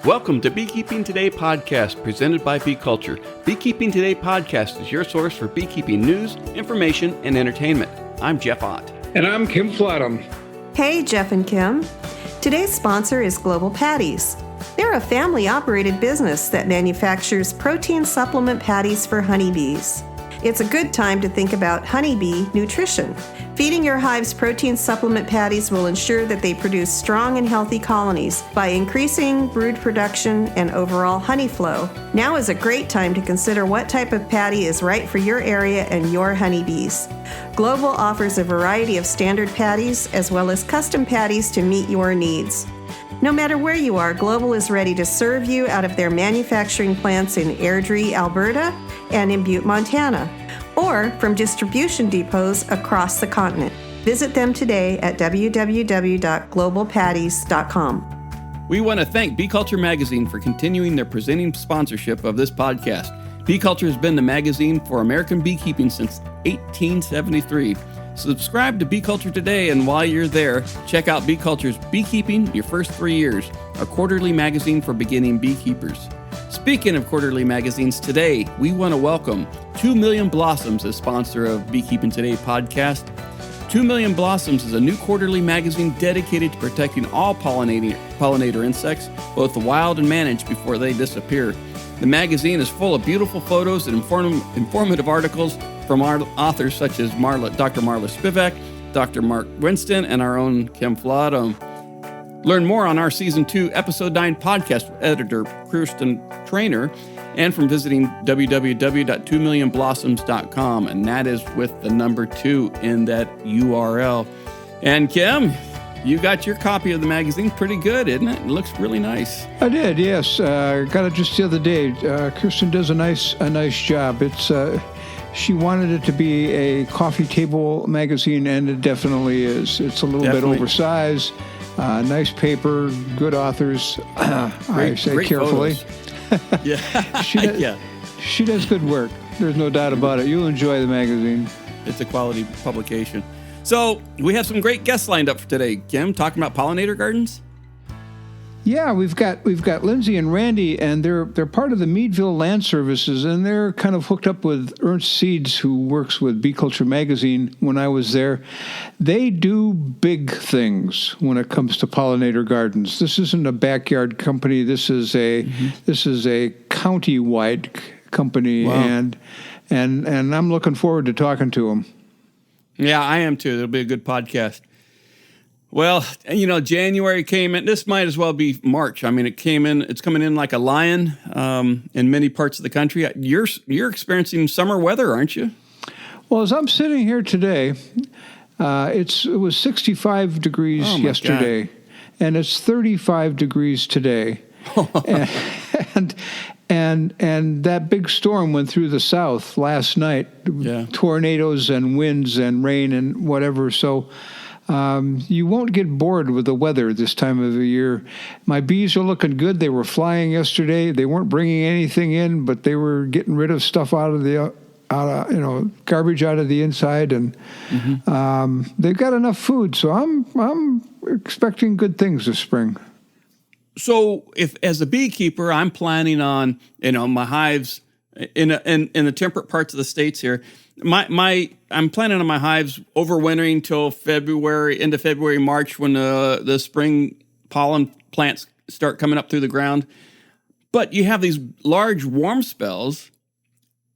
Welcome to Beekeeping Today podcast presented by Bee Culture. Beekeeping Today podcast is your source for beekeeping news, information, and entertainment. I'm Jeff Ott. And I'm Kim Flatham. Hey, Jeff and Kim. Today's sponsor is Global Patties. They're a family-operated business that manufactures protein supplement patties for honeybees. It's a good time to think about honeybee nutrition. Feeding your hives protein supplement patties will ensure that they produce strong and healthy colonies by increasing brood production and overall honey flow. Now is a great time to consider what type of patty is right for your area and your honeybees. Global offers a variety of standard patties as well as custom patties to meet your needs. No matter where you are, Global is ready to serve you out of their manufacturing plants in Airdrie, Alberta, and in Butte, Montana, or from distribution depots across the continent. Visit them today at www.globalpatties.com. We want to thank Bee Culture Magazine for continuing their presenting sponsorship of this podcast. Bee Culture has been the magazine for American beekeeping since 1873. Subscribe to Bee Culture today, and while you're there, check out Bee Culture's Beekeeping Your First 3 Years, a quarterly magazine for beginning beekeepers. Speaking of quarterly magazines, today we want to welcome 2 Million Blossoms as sponsor of Beekeeping Today podcast. 2 Million Blossoms is a new quarterly magazine dedicated to protecting all pollinator insects, both the wild and managed, before they disappear. The magazine is full of beautiful photos and informative articles from our authors such as Dr. Marla Spivak, Dr. Mark Winston, and our own Kim Flatham. Learn more on our Season 2, Episode 9 podcast with editor Kirsten Trainer, and from visiting www.2millionblossoms.com, and that is with the number 2 in that URL. And Kim, you got your copy of the magazine. Pretty good, isn't it? It looks really nice. I did, yes. Got it just the other day. Kirsten does a nice job. It's she wanted it to be a coffee table magazine, and it definitely is. It's a little bit oversized. Nice paper, good authors. I say carefully. Yeah. She does good work. There's no doubt about it. You'll enjoy the magazine. It's a quality publication. So we have some great guests lined up for today, Kim, talking about pollinator gardens. Yeah, we've got Lindsey and Randi, and they're part of the Meadville Land Services, and they're kind of hooked up with Ernst Seeds, who works with Bee Culture Magazine. When I was there, they do big things when it comes to pollinator gardens. This isn't a backyard company. This is a county-wide company, wow. and I'm looking forward to talking to them. Yeah, I am too. It'll be a good podcast. Well, January came in. This might as well be March. I mean, it's coming in like a lion in many parts of the country. You're experiencing summer weather, aren't you? Well, as I'm sitting here today, it was 65 degrees yesterday, God. And it's 35 degrees today. And that big storm went through the south last night. Yeah. Tornadoes and winds and rain and whatever. So you won't get bored with the weather this time of the year. My bees are looking good. They were flying yesterday. They weren't bringing anything in, but they were getting rid of stuff out of garbage out of the inside, and they've got enough food. So I'm expecting good things this spring. So if, as a beekeeper, I'm planning on, my hives in the temperate parts of the states here, I'm planning on my hives overwintering till into February, March, when the spring pollen plants start coming up through the ground. But you have these large warm spells,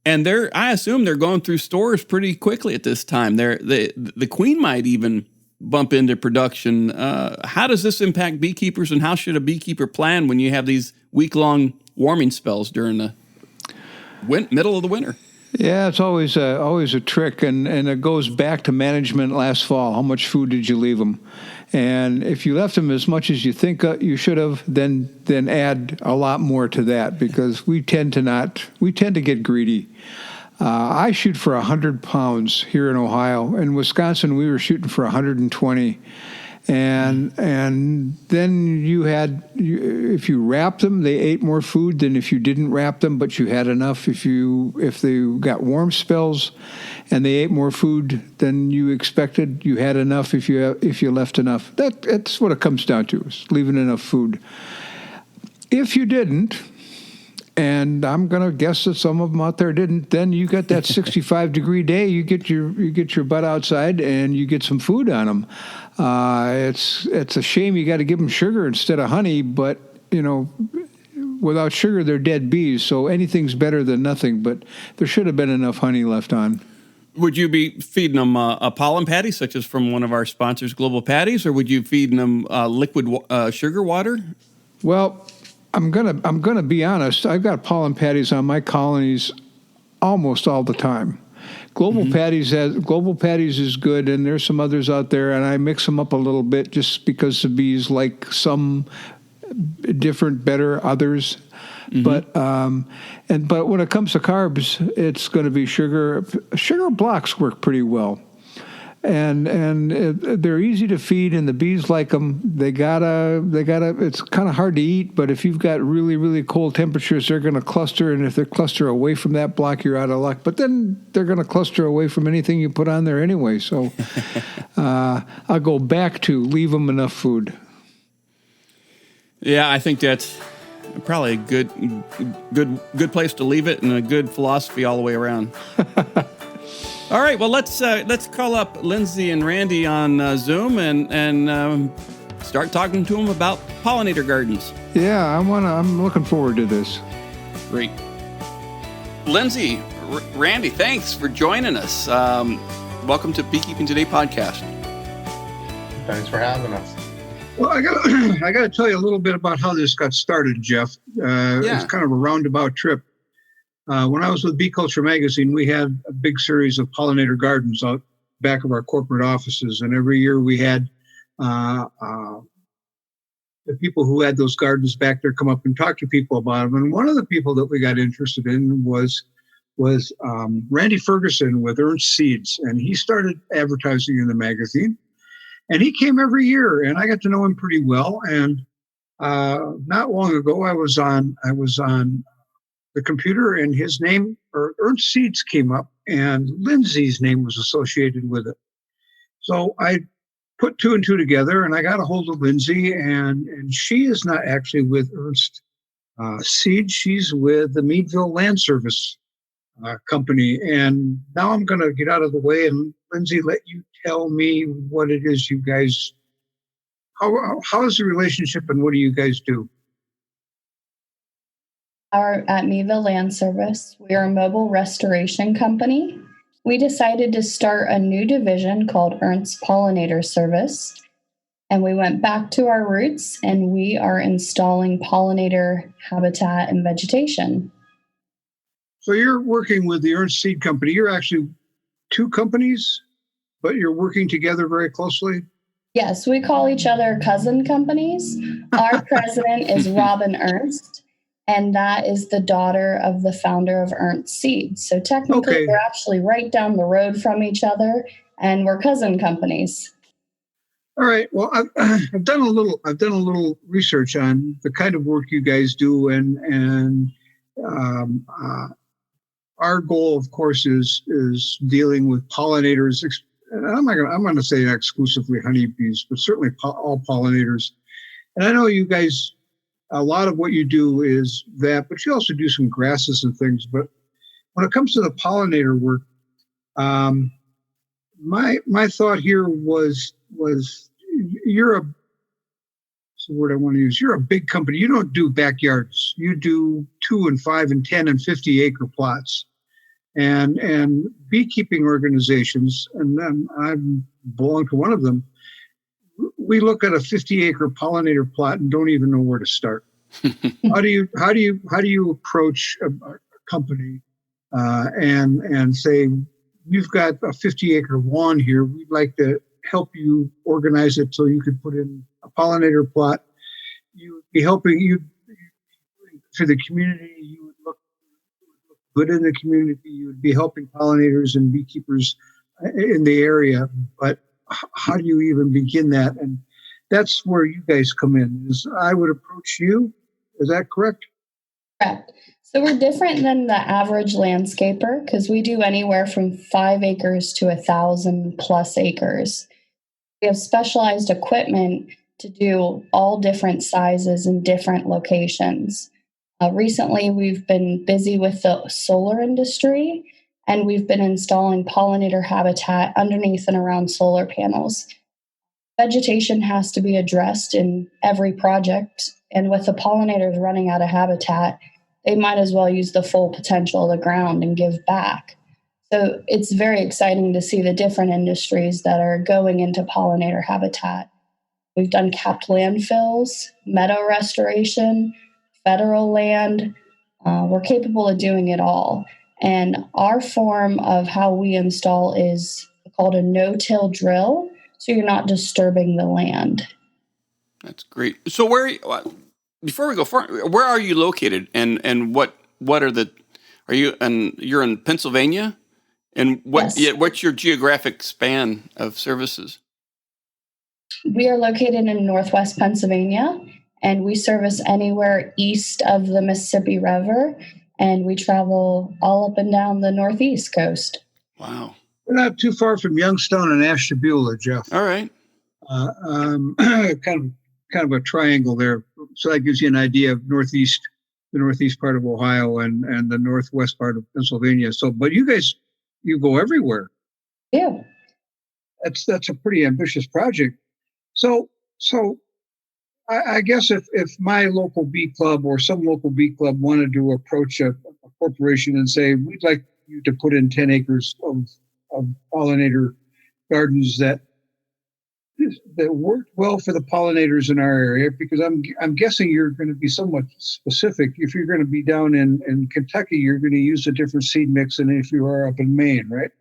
and I assume they're going through stores pretty quickly at this time. The queen might even bump into production. How does this impact beekeepers, and how should a beekeeper plan when you have these week-long warming spells during the middle of the winter? Yeah, it's always a trick, and it goes back to management last fall. How much food did you leave them? And if you left them as much as you think you should have, then add a lot more to that, because we tend to get greedy. I shoot for 100 pounds here in Ohio. In Wisconsin, we were shooting for 120. And then if you wrapped them, they ate more food than if you didn't wrap them, but you had enough. If they got warm spells and they ate more food than you expected, you had enough. If you left enough, that's what it comes down to, is leaving enough food. if you didn't, and I'm going to guess that some of them out there didn't, then you got that 65-degree day. You get your butt outside and you get some food on them. It's a shame you got to give them sugar instead of honey, but without sugar they're dead bees. So anything's better than nothing. But there should have been enough honey left on. Would you be feeding them a pollen patty, such as from one of our sponsors, Global Patties, or would you feed them liquid sugar water? Well, I'm gonna be honest. I've got pollen patties on my colonies almost all the time. Global Patties is good, and there's some others out there, and I mix them up a little bit just because the bees like some different, better others. But when it comes to carbs, it's going to be sugar. Sugar blocks work pretty well. And they're easy to feed, and the bees like them. They gotta. It's kind of hard to eat, but if you've got really, really cold temperatures, they're going to cluster. And if they cluster away from that block, you're out of luck. But then they're going to cluster away from anything you put on there anyway. So I'll go back to leave them enough food. Yeah, I think that's probably a good place to leave it, and a good philosophy all the way around. All right, well, let's call up Lindsey and Randy on Zoom and start talking to them about pollinator gardens. Yeah, I'm looking forward to this. Great. Lindsey, Randy, thanks for joining us. Welcome to Beekeeping Today podcast. Thanks for having us. Well, I got to tell you a little bit about how this got started, Jeff. It's kind of a roundabout trip. When I was with Bee Culture Magazine, we had a big series of pollinator gardens out back of our corporate offices. And every year we had the people who had those gardens back there come up and talk to people about them. And one of the people that we got interested in was Randy Ferguson with Ernst Seeds. And he started advertising in the magazine. And he came every year, and I got to know him pretty well. And not long ago, I was on the computer, and his name, or Ernst Seeds, came up, and Lindsey's name was associated with it. So I put two and two together, and I got a hold of Lindsey, and she is not actually with Ernst Seeds. She's with the Meadville Land Service company. And now I'm going to get out of the way and, Lindsey, let you tell me what it is you guys, how is the relationship and what do you guys do? At Meadville Land Service, we are a mobile restoration company. We decided to start a new division called Ernst Pollinator Service, and we went back to our roots, and we are installing pollinator habitat and vegetation. So you're working with the Ernst Seed Company. You're actually two companies, but you're working together very closely? Yes, we call each other cousin companies. Our president is Robin Ernst, and that is the daughter of the founder of Ernst Seed. So technically, We're actually right down the road from each other, and we're cousin companies. All right. Well, I've done a little research on the kind of work you guys do, and our goal, of course, is dealing with pollinators. And I'm going to say exclusively honeybees, but certainly all pollinators. And I know you guys, a lot of what you do is that, but you also do some grasses and things. But when it comes to the pollinator work, my thought here was you're what's the word I want to use? You're a big company. You don't do backyards. You do 2 and 5 and 10 and 50 acre plots. And beekeeping organizations, and then I belong to one of them, we look at a 50 acre pollinator plot and don't even know where to start. How do you approach a company and say, you've got a 50 acre lawn here, we'd like to help you organize it so you could put in a pollinator plot. You would be helping you for the community. You would look good in the community. You would be helping pollinators and beekeepers in the area. But how do you even begin that? And that's where you guys come in. Is I would approach you. Is that correct? Correct. So we're different than the average landscaper because we do anywhere from 5 acres to 1,000 plus acres. We have specialized equipment to do all different sizes and different locations. Recently, we've been busy with the solar industry, and we've been installing pollinator habitat underneath and around solar panels. Vegetation has to be addressed in every project, and with the pollinators running out of habitat, they might as well use the full potential of the ground and give back. So it's very exciting to see the different industries that are going into pollinator habitat. We've done capped landfills, meadow restoration, federal land. We're capable of doing it all. And our form of how we install is called a no-till drill, so you're not disturbing the land. That's great. So before we go far, where are you located, and what are you're in Pennsylvania, and what's your geographic span of services? We are located in Northwest Pennsylvania, and we service anywhere east of the Mississippi River, and we travel all up and down the Northeast coast. Wow. We're not too far from Youngstown and Ashtabula, Jeff. All right. Kind of a triangle there. So that gives you an idea of the northeast part of Ohio and the northwest part of Pennsylvania. So, but you guys, you go everywhere. Yeah. That's a pretty ambitious project. So I guess if my local bee club or some local bee club wanted to approach a corporation and say, we'd like you to put in 10 acres of pollinator gardens that worked well for the pollinators in our area, because I'm guessing you're going to be somewhat specific. If you're going to be down in Kentucky, you're going to use a different seed mix than if you are up in Maine, right?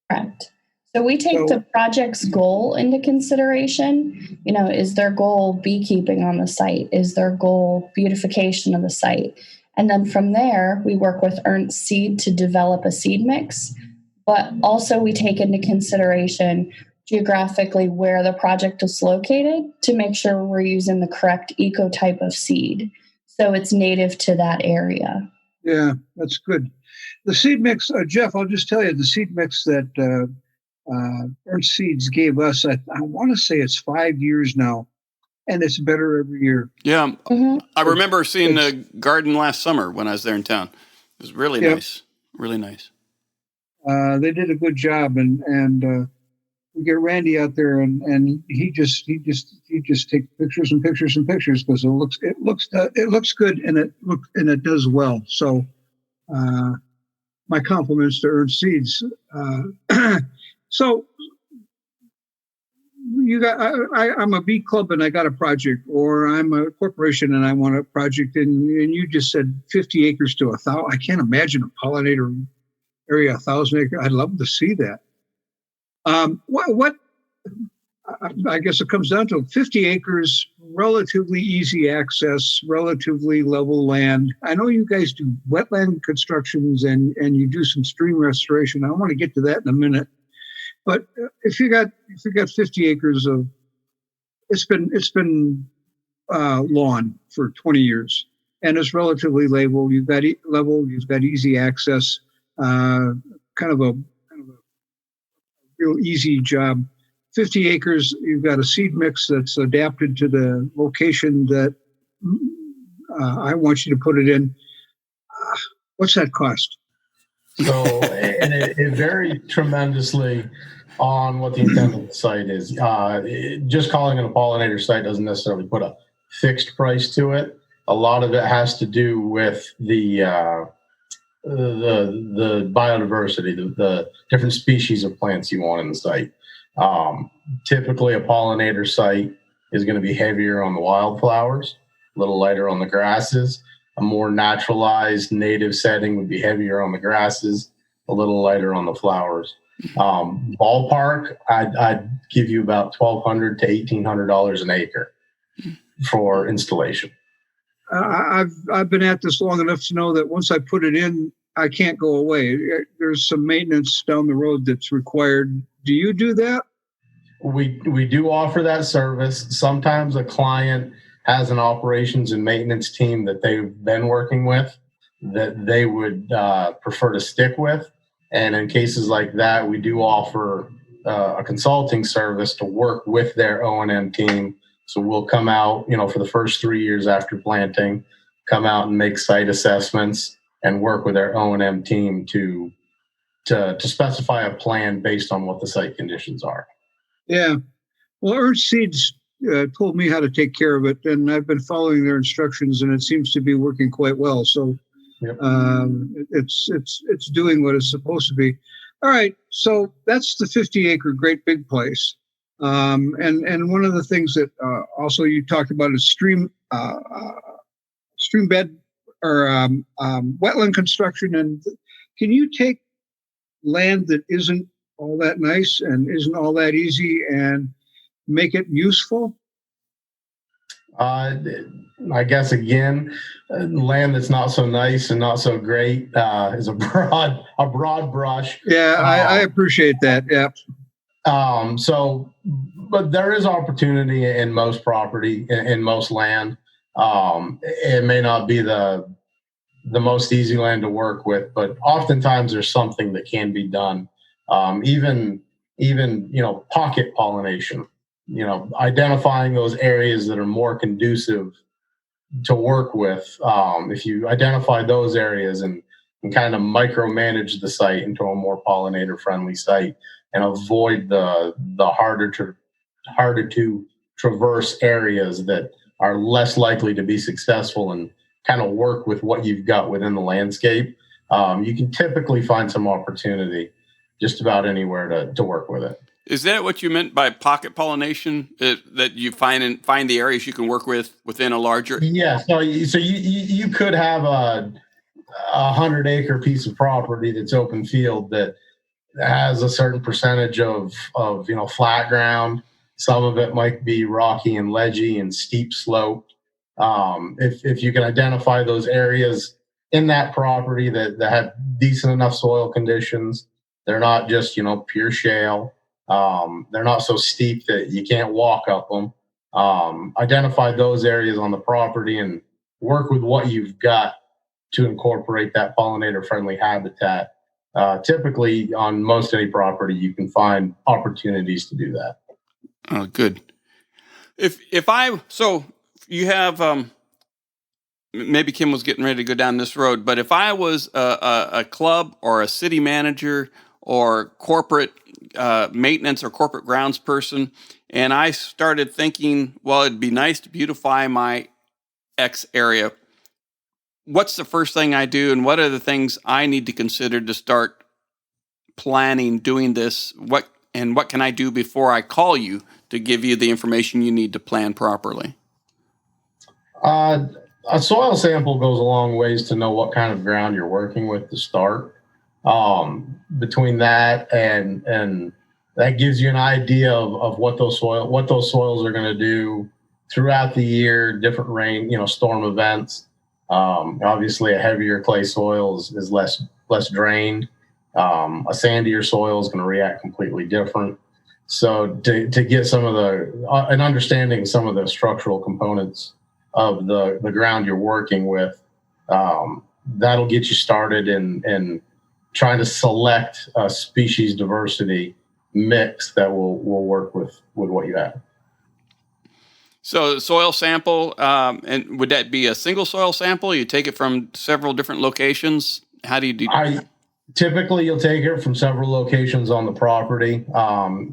Correct. So we take the project's goal into consideration. Is their goal beekeeping on the site? Is their goal beautification of the site? And then from there, we work with Ernst Seed to develop a seed mix. But also we take into consideration geographically where the project is located to make sure we're using the correct ecotype of seed, so it's native to that area. Yeah, that's good. The seed mix, Jeff, I'll just tell you, the seed mix that Ernst Seeds gave us, I want to say it's 5 years now, and it's better every year. Yeah, I remember seeing the garden last summer when I was there in town. It was really nice, really nice. They did a good job, and we get Randy out there, and he just takes pictures and pictures and pictures, because it looks good, and it does well. So, my compliments to Ernst Seeds. So I'm a bee club and I got a project, or I'm a corporation and I want a project, and you just said 50 acres to 1,000. I can't imagine a pollinator area 1,000 acres. I'd love to see that. What I guess it comes down to 50 acres, relatively easy access, relatively level land. I know you guys do wetland constructions and you do some stream restoration. I want to get to that in a minute. But if you got 50 acres of, it's been lawn for 20 years, and it's relatively level. You've got easy access, kind of a real easy job. 50 acres, you've got a seed mix that's adapted to the location that I want you to put it in. What's that cost? So, and it varies tremendously on what the intent of the site is. Just calling it a pollinator site doesn't necessarily put a fixed price to it. A lot of it has to do with the biodiversity, the different species of plants you want in the site. Typically, a pollinator site is going to be heavier on the wildflowers, a little lighter on the grasses. A more naturalized native setting would be heavier on the grasses, a little lighter on the flowers. Ballpark, I'd give you about $1,200 to $1,800 an acre for installation. I've been at this long enough to know that once I put it in, I can't go away. There's some maintenance down the road that's required. Do you do that? We do offer that service. Sometimes a client has an operations and maintenance team that they've been working with that they would prefer to stick with. And in cases like that, we do offer a consulting service to work with their O&M team So we'll come out, for the first 3 years after planting, come out and make site assessments and work with our O&M team to specify a plan based on what the site conditions are. Yeah. Well, Ernst Seeds told me how to take care of it, and I've been following their instructions, and it seems to be working quite well. So yep. It's doing what it's supposed to be. All right. So that's the 50-acre great big place. And one of the things that also you talked about is stream bed or wetland construction. And can you take land that isn't all that nice and isn't all that easy and make it useful? I guess, again, land that's not so nice and not so great is a broad brush. Yeah, I appreciate that. Yeah. But there is opportunity in most property, in most land. It may not be the most easy land to work with, but oftentimes there's something that can be done. Even pocket pollination. Identifying those areas that are more conducive to work with. If you identify those areas and kind of micromanage the site into a more pollinator-friendly site, and avoid the harder to traverse areas that are less likely to be successful, and kind of work with what you've got within the landscape, you can typically find some opportunity just about anywhere to work with it. Is that what you meant by pocket pollination? That you find the areas you can work with within a larger? Yeah. So you could have a 100-acre piece of property that's open field that has a certain percentage of flat ground. Some of it might be rocky and ledgy and steep sloped. If you can identify those areas in that property that have decent enough soil conditions, they're not just pure shale. They're not so steep that you can't walk up them. Identify those areas on the property and work with what you've got to incorporate that pollinator-friendly habitat. Typically, on most any property, you can find opportunities to do that. Oh, good. So you have maybe Kim was getting ready to go down this road, but if I was a club or a city manager or corporate maintenance or corporate grounds person, and I started thinking, well, it'd be nice to beautify my X area, what's the first thing I do, and what are the things I need to consider to start planning doing this? What can I do before I call you to give you the information you need to plan properly? A soil sample goes a long ways to know what kind of ground you're working with to start. Between that and that gives you an idea of what those soils are going to do throughout the year, different rain, storm events. Obviously, a heavier clay soil is less drained. A sandier soil is going to react completely different. So to get some of an understanding some of the structural components of the ground you're working with, that'll get you started in trying to select a species diversity mix that will work with what you have. So the soil sample, and would that be a single soil sample? You take it from several different locations? How do you do that? Typically, you'll take it from several locations on the property.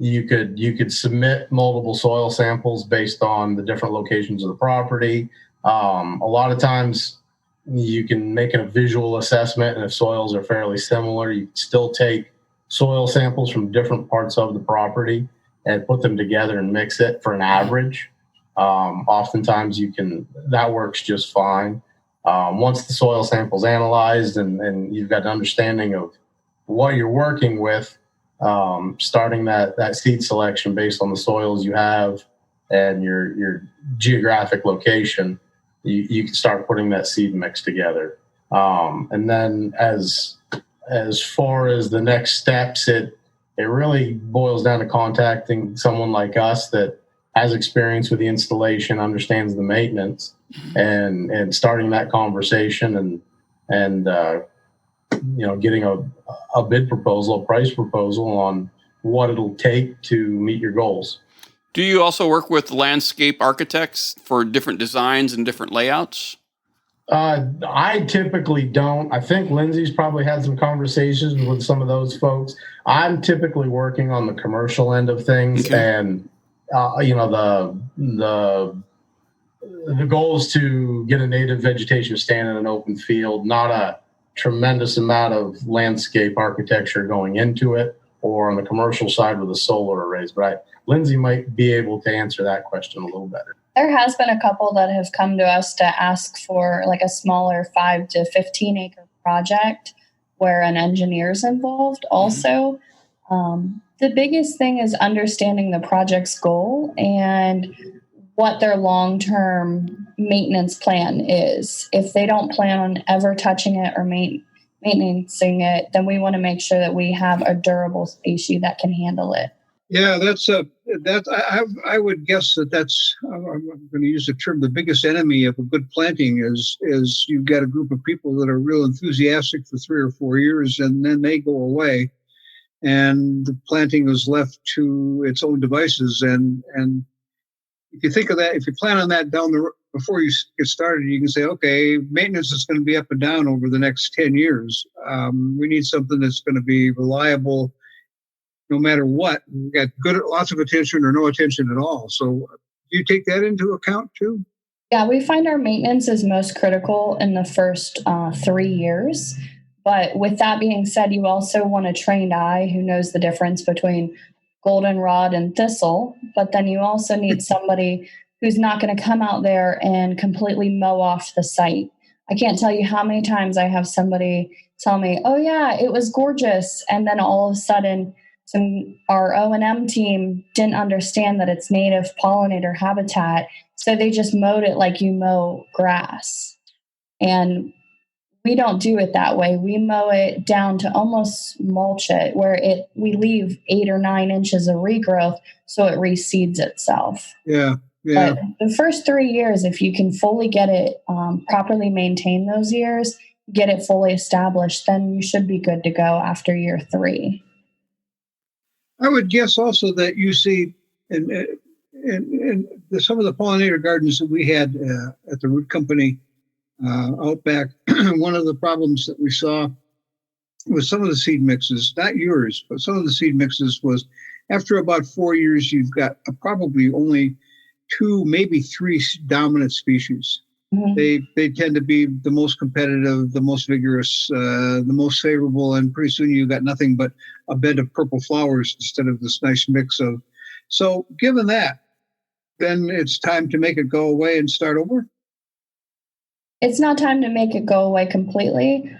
You could submit multiple soil samples based on the different locations of the property. A lot of times, you can make a visual assessment, and if soils are fairly similar, you can still take soil samples from different parts of the property and put them together and mix it for an average. Oftentimes, that works just fine. Once the soil sample's analyzed and you've got an understanding of what you're working with, starting that seed selection based on the soils you have and your geographic location, you can start putting that seed mix together. And then as far as the next steps, it really boils down to contacting someone like us that has experience with the installation, understands the maintenance, and starting that conversation and getting a bid proposal, a price proposal on what it'll take to meet your goals. Do you also work with landscape architects for different designs and different layouts? I typically don't. I think Lindsey's probably had some conversations with some of those folks. I'm typically working on the commercial end of things, and the goal is to get a native vegetation stand in an open field, not a tremendous amount of landscape architecture going into it, or on the commercial side with the solar arrays. But Lindsey might be able to answer that question a little better. There has been a couple that have come to us to ask for like a smaller 5 to 15 acre project where an engineer is involved also. The biggest thing is understanding the project's goal and what their long-term maintenance plan is. If they don't plan on ever touching it or maintaining it, then we want to make sure that we have a durable species that can handle it. Yeah, I would guess that's I'm going to use the term, the biggest enemy of a good planting is you've got a group of people that are real enthusiastic for 3 or 4 years, and then they go away, and the planting is left to its own devices. And if you think of that, if you plan on that before you get started, you can say, okay, maintenance is going to be up and down over the next 10 years. We need something that's going to be reliable no matter what. We've got lots of attention or no attention at all. So do you take that into account too? Yeah, we find our maintenance is most critical in the first 3 years. But with that being said, you also want a trained eye who knows the difference between goldenrod and thistle. But then you also need somebody who's not going to come out there and completely mow off the site. I can't tell you how many times I have somebody tell me, oh yeah, it was gorgeous. And then all of a sudden, our O&M team didn't understand that it's native pollinator habitat. So they just mowed it like you mow grass. And we don't do it that way. We mow it down to almost mulch it, where we leave 8 or 9 inches of regrowth so it reseeds itself. Yeah. But the first 3 years, if you can fully get it properly maintained those years, get it fully established, then you should be good to go after year 3. I would guess also that you see in some of the pollinator gardens that we had at the Root Company out back, one of the problems that we saw with some of the seed mixes, not yours, but some of the seed mixes, was after about 4 years, you've got probably only 2, maybe 3 dominant species. Mm-hmm. They tend to be the most competitive, the most vigorous, the most favorable, and pretty soon you've got nothing but a bed of purple flowers instead of this nice mix of. So given that, then it's time to make it go away and start over? It's not time to make it go away completely.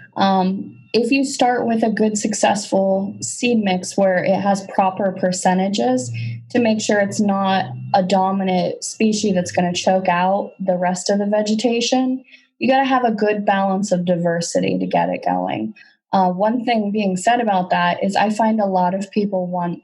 If you start with a good, successful seed mix where it has proper percentages to make sure it's not a dominant species that's going to choke out the rest of the vegetation, you got to have a good balance of diversity to get it going. One thing being said about that is I find a lot of people want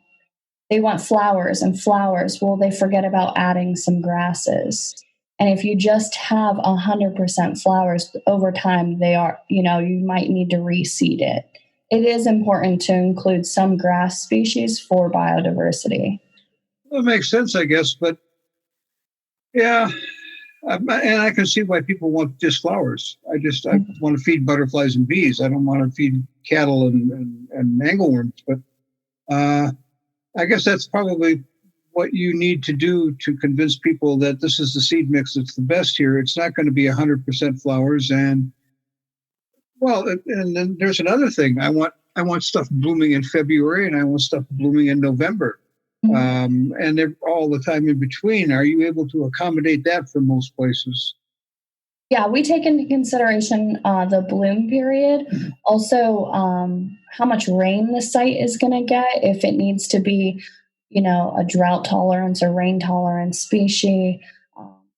flowers and flowers. Well, they forget about adding some grasses. And if you just have 100% flowers over time, you might need to reseed it. It is important to include some grass species for biodiversity. That makes sense, I guess. But yeah, and I can see why people want just flowers. I want to feed butterflies and bees. I don't want to feed cattle and angleworms. But I guess that's probably what you need to do to convince people that this is the seed mix that's the best here. It's not going to be 100% flowers. And then there's another thing. I want stuff blooming in February, and I want stuff blooming in November. Mm-hmm. And they're all the time in between. Are you able to accommodate that for most places? Yeah, we take into consideration the bloom period. Also, how much rain the site is going to get, if it needs to be a drought tolerance or rain tolerance species.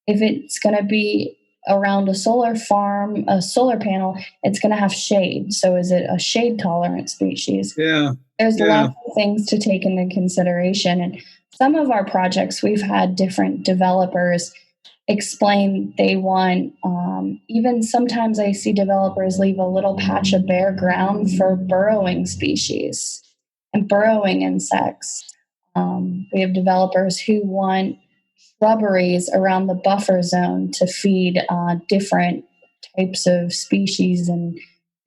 If it's going to be around a solar farm, a solar panel, it's going to have shade. So is it a shade tolerant species? Yeah. There's lots of things to take into consideration. And some of our projects, we've had different developers explain they want, even sometimes I see developers leave a little patch of bare ground for burrowing species and burrowing insects. We have developers who want shrubberies around the buffer zone to feed different types of species. And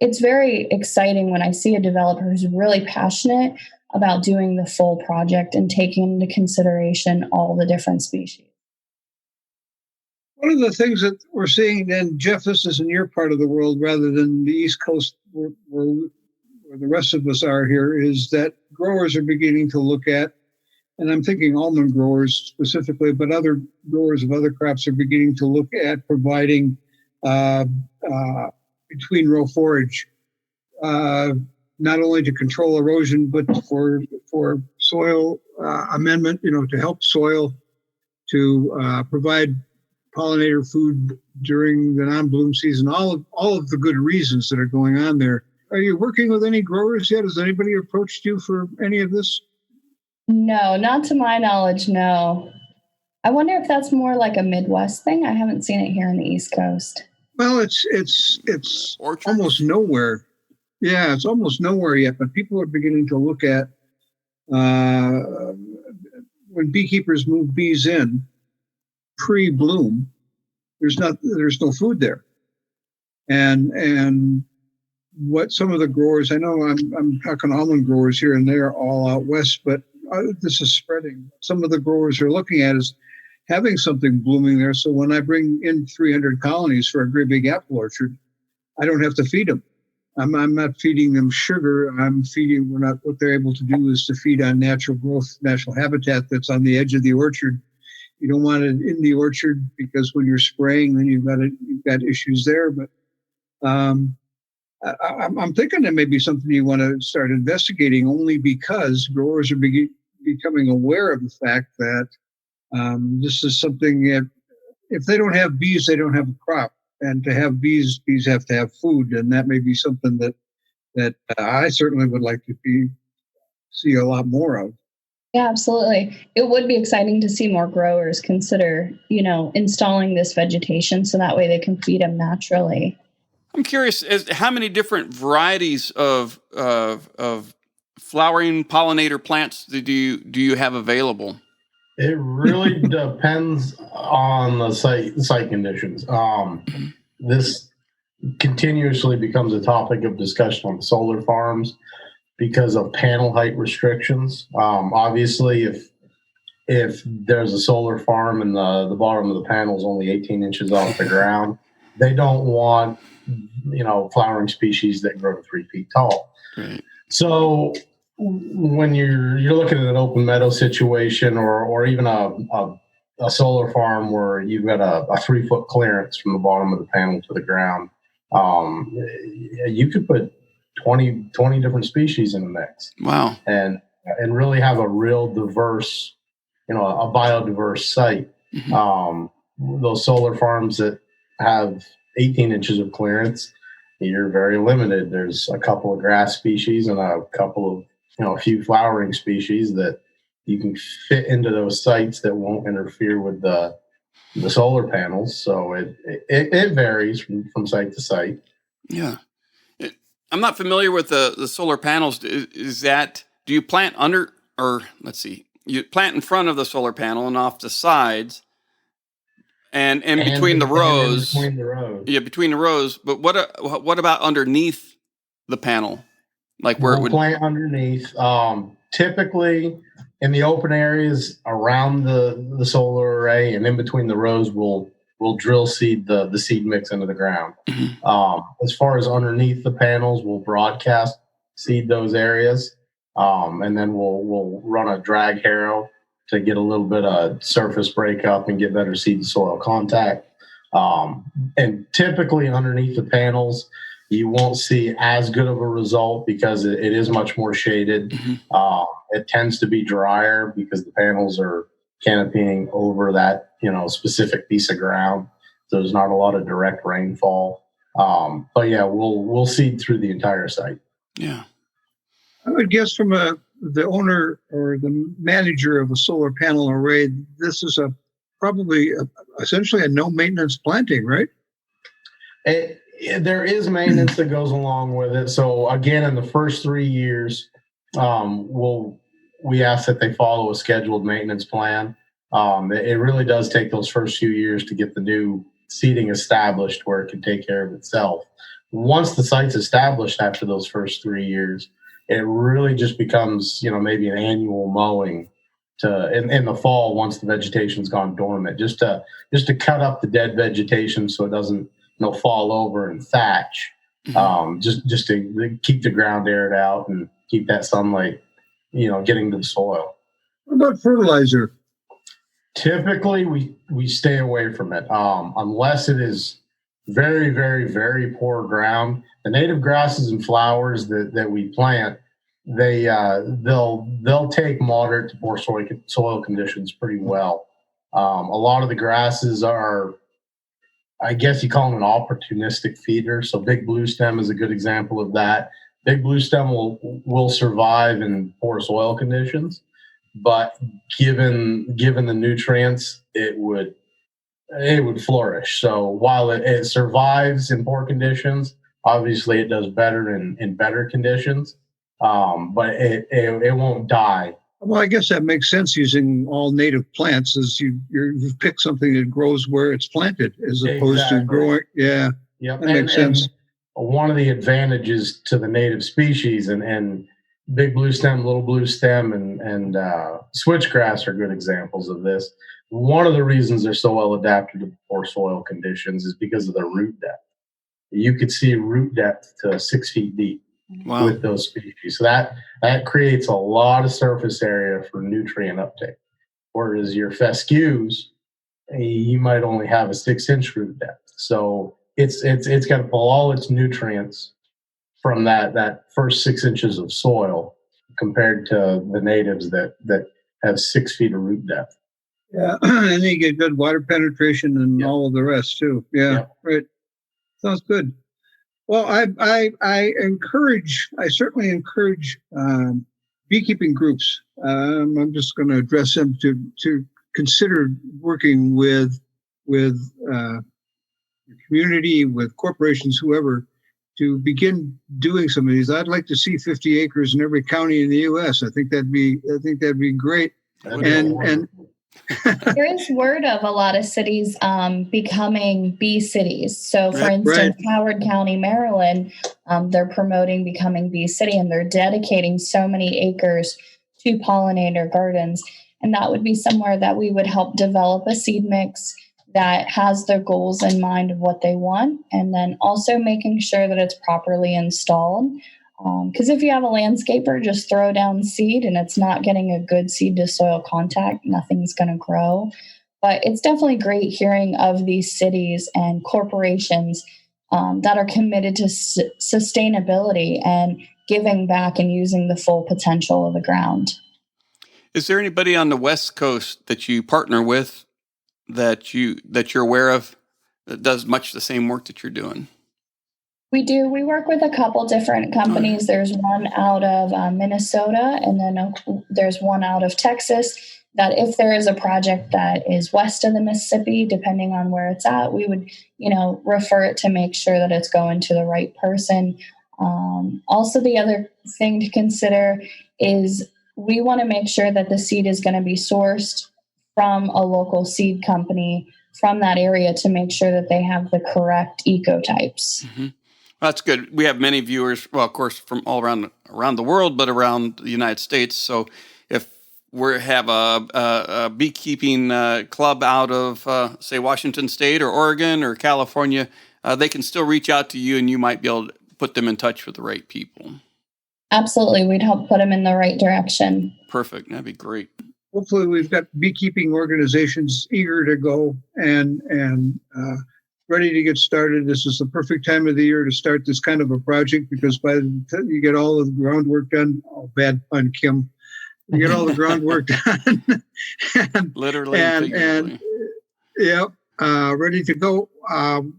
it's very exciting when I see a developer who's really passionate about doing the full project and taking into consideration all the different species. One of the things that we're seeing, and Jeff, this is in your part of the world rather than the East Coast where the rest of us are here, is that growers are beginning to look at, and I'm thinking almond growers specifically, but other growers of other crops are beginning to look at providing between row forage, not only to control erosion, but for soil amendment, to help soil, to provide pollinator food during the non-bloom season, all of the good reasons that are going on there. Are you working with any growers yet? Has anybody approached you for any of this? No, not to my knowledge, no. I wonder if that's more like a Midwest thing. I haven't seen it here on the East Coast. Well, it's almost nowhere. Yeah, it's almost nowhere yet, but people are beginning to look at when beekeepers move bees in pre-bloom, there's no food there. And what some of the growers, I know I'm talking almond growers here and there all out west, but this is spreading. Some of the growers are looking at is having something blooming there. So when I bring in 300 colonies for a great big apple orchard, I don't have to feed them. I'm not feeding them sugar. What they're able to do is to feed on natural growth, natural habitat that's on the edge of the orchard. You don't want it in the orchard because when you're spraying, then you've got issues there. But I'm thinking that may be something you want to start investigating, only because growers are becoming aware of the fact that this is something that if they don't have bees, they don't have a crop. And to have bees have to have food, and that may be something that I certainly would like to see a lot more of. Yeah, absolutely. It would be exciting to see more growers consider, installing this vegetation so that way they can feed them naturally. I'm curious as how many different varieties of flowering pollinator plants do you have available? It really depends on the site conditions. This continuously becomes a topic of discussion on solar farms because of panel height restrictions. Obviously, if there's a solar farm and the bottom of the panel is only 18 inches off the ground, they don't want flowering species that grow to 3 feet tall. Right. So when you're looking at an open meadow situation or even a solar farm where you've got a 3-foot clearance from the bottom of the panel to the ground, you could put 20 different species in the mix. Wow. And really have a real diverse, a biodiverse site. Mm-hmm. Those solar farms that have 18 inches of clearance, you're very limited. There's a couple of grass species and a couple of, a few flowering species that you can fit into those sites that won't interfere with the solar panels. So it varies from site to site. Yeah. I'm not familiar with the solar panels. Is that, do you plant under, or let's see, you plant in front of the solar panel and off the sides and between the rows? Between the rows. Yeah, between the rows. But what about underneath the panel? Like where it would plant underneath. Typically in the open areas around the solar array and in between the rows, we'll drill seed the seed mix into the ground. Mm-hmm. As far as underneath the panels, we'll broadcast seed those areas, and then we'll run a drag harrow to get a little bit of surface breakup and get better seed to soil contact. And typically underneath the panels, you won't see as good of a result because it is much more shaded. Mm-hmm. It tends to be drier because the panels are canopying over that, specific piece of ground. So there's not a lot of direct rainfall. But yeah, we'll seed through the entire site. Yeah. I would guess from the owner or the manager of a solar panel array, this is probably essentially a no maintenance planting, right? There is maintenance that goes along with it. So again, in the first 3 years, we'll we ask that they follow a scheduled maintenance plan. It really does take those first few years to get the new seeding established where it can take care of itself. Once the site's established after those first 3 years, it really just becomes, maybe an annual mowing in the fall once the vegetation's gone dormant, just to cut up the dead vegetation so it doesn't fall over and thatch. Just to keep the ground aired out and keep that sunlight getting to the soil. What about fertilizer? Typically, we stay away from it unless it is very, very, very poor ground. The native grasses and flowers that we plant, they'll take moderate to poor soil conditions pretty well. A lot of the grasses are, I guess you call them an opportunistic feeder. So big blue stem is a good example of that. Big blue stem will survive in poor soil conditions, but given the nutrients, it would flourish. So while it survives in poor conditions, obviously it does better in better conditions, but it won't die. Well, I guess that makes sense using all native plants, as you pick something that grows where it's planted as opposed to growing. Yeah, yep. That makes sense. One of the advantages to the native species and big blue stem, little blue stem, and switchgrass are good examples of this. One of the reasons they're so well adapted to poor soil conditions is because of their root depth. You could see root depth to 6 feet deep. Wow. With those species. So that creates a lot of surface area for nutrient uptake. Whereas your fescues, you might only have a 6-inch root depth. So it's got to pull all its nutrients from that first 6 inches of soil compared to the natives that have 6 feet of root depth. Yeah, and you get good water penetration and all of the rest too. Yeah, right. Sounds good. Well, I certainly encourage beekeeping groups. I'm just going to address them to consider working with the community, with corporations, whoever, to begin doing some of these. I'd like to see 50 acres in every county in the U.S. I think that'd be great. And there is word of a lot of cities becoming bee cities. So, for instance, Howard County, Maryland, they're promoting becoming bee city, and they're dedicating so many acres to pollinator gardens. And that would be somewhere that we would help develop a seed mix that has their goals in mind of what they want, and then also making sure that it's properly installed. Because if you have a landscaper just throw down seed and it's not getting a good seed to soil contact, nothing's going to grow. But it's definitely great hearing of these cities and corporations that are committed to sustainability and giving back and using the full potential of the ground. Is there anybody on the West Coast that you partner with that you're aware of that does much the same work that you're doing? We do. We work with a couple different companies. There's one out of Minnesota, and then there's one out of Texas, that if there is a project that is west of the Mississippi, depending on where it's at, we would, refer it to make sure that it's going to the right person. Also, the other thing to consider is we want to make sure that the seed is going to be sourced from a local seed company from that area to make sure that they have the correct ecotypes. Mm-hmm. Well, that's good. We have many viewers, well, of course, from all around the world, but around the United States. So if we have a beekeeping club out of, say, Washington State or Oregon or California, they can still reach out to you, and you might be able to put them in touch with the right people. Absolutely. We'd help put them in the right direction. Perfect. That'd be great. Hopefully we've got beekeeping organizations eager to go and ready to get started. This is the perfect time of the year to start this kind of a project, because by the time you get all of the groundwork done, bad pun, Kim, you get all the groundwork done. Literally and ready to go.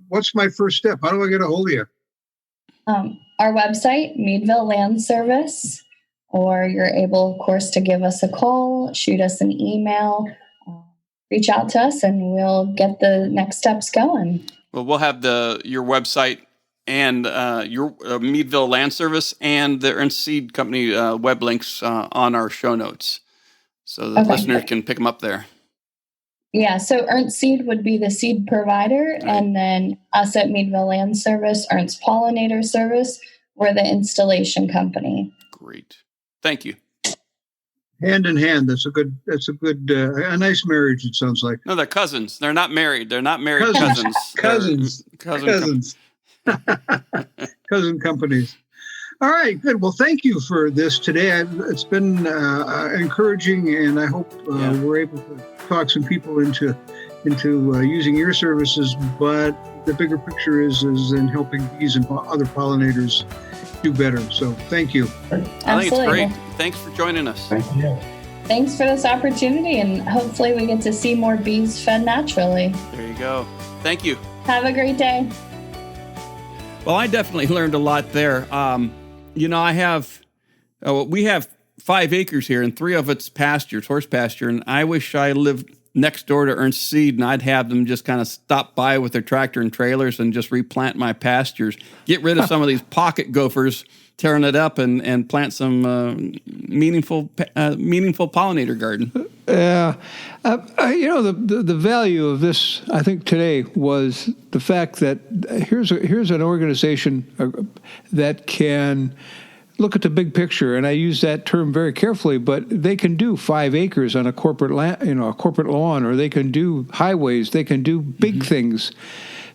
What's my first step? How do I get a hold of you? Our website, Meadville Land Service, or you're able, of course, to give us a call, shoot us an email, reach out to us, and we'll get the next steps going. Well, we'll have your website and your Meadville Land Service and the Ernst Seed Company web links on our show notes, so the listeners can pick them up there. Yeah, so Ernst Seed would be the seed provider, and then us at Meadville Land Service, Ernst Pollinator Service, we're the installation company. Great, thank you. Hand in hand. That's a good. A nice marriage. It sounds like. No, they're cousins. They're not married. They're not married cousins. Cousins. Cousin companies. All right, good. Well, thank you for this today. It's been encouraging, and I hope we're able to talk some people into using your services. But the bigger picture is in helping bees and other pollinators do better. So thank you. I think it's great. Thanks for joining us. Thank you. Thanks for this opportunity, and hopefully we get to see more bees fed naturally. There you go. Thank you. Have a great day. Well, I definitely learned a lot there. We have 5 acres here, and 3 of it's pastures, horse pasture, and I wish I lived next door to Ernst Seed, and I'd have them just kind of stop by with their tractor and trailers and just replant my pastures, get rid of some of these pocket gophers, tearing it up, and plant some meaningful pollinator garden. Yeah. The value of this, I think, today was the fact that here's an organization that can look at the big picture, and I use that term very carefully, but they can do 5 acres on a corporate land, a corporate lawn, or they can do highways, they can do big things.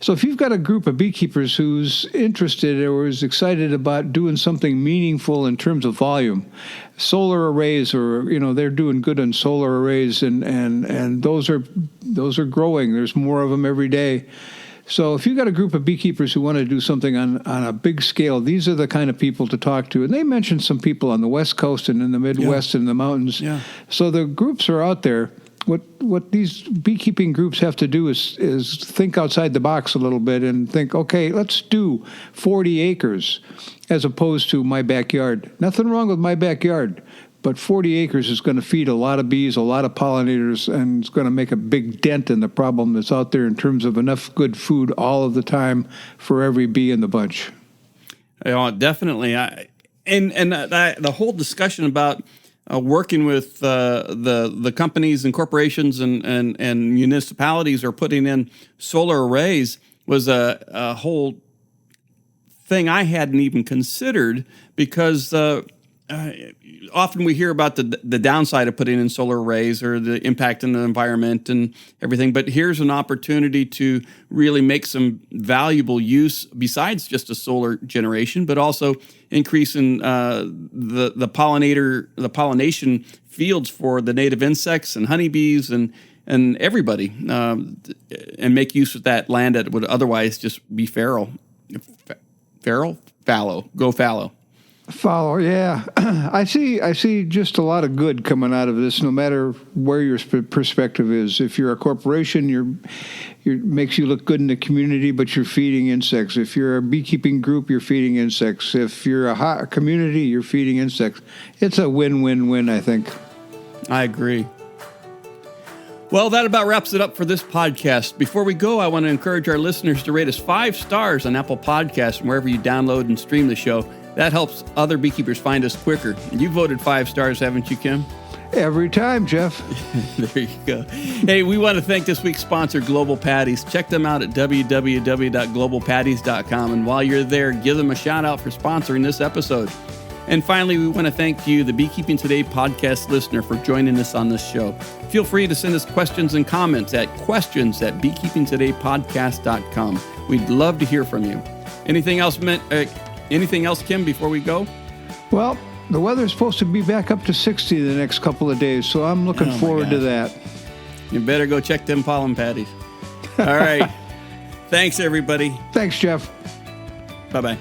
So if you've got a group of beekeepers who's interested or is excited about doing something meaningful in terms of volume, solar arrays, or they're doing good on solar arrays, and those are growing. There's more of them every day. So if you've got a group of beekeepers who want to do something on a big scale, these are the kind of people to talk to. And they mentioned some people on the West Coast and in the Midwest and the mountains. Yeah. So the groups are out there. What these beekeeping groups have to do is think outside the box a little bit and think, okay, let's do 40 acres as opposed to my backyard. Nothing wrong with my backyard, but 40 acres is going to feed a lot of bees, a lot of pollinators, and it's going to make a big dent in the problem that's out there in terms of enough good food all of the time for every bee in the bunch. Definitely. The whole discussion about working with the companies and corporations and municipalities are putting in solar arrays was a whole thing I hadn't even considered, because often we hear about the downside of putting in solar arrays or the impact on the environment and everything, but here's an opportunity to really make some valuable use besides just a solar generation, but also increasing the pollination fields for the native insects and honeybees and everybody, and make use of that land that would otherwise just be fallow. Go fallow. Follow, yeah. I see just a lot of good coming out of this, no matter where your perspective is. If you're a corporation, it makes you look good in the community, but you're feeding insects. If you're a beekeeping group, you're feeding insects. If you're a hot community, you're feeding insects. It's a win-win-win, I think. I agree. Well, that about wraps it up for this podcast. Before we go, I want to encourage our listeners to rate us 5 stars on Apple Podcasts and wherever you download and stream the show. That helps other beekeepers find us quicker. You voted 5 stars, haven't you, Kim? Every time, Jeff. There you go. Hey, we want to thank this week's sponsor, Global Patties. Check them out at www.globalpatties.com. And while you're there, give them a shout out for sponsoring this episode. And finally, we want to thank you, the Beekeeping Today podcast listener, for joining us on this show. Feel free to send us questions and comments at questions@beekeepingtodaypodcast.com. We'd love to hear from you. Anything else, Kim, before we go? Well, the weather's supposed to be back up to 60 the next couple of days, so I'm looking forward to that. You better go check them pollen patties. All right. Thanks, everybody. Thanks, Jeff. Bye-bye.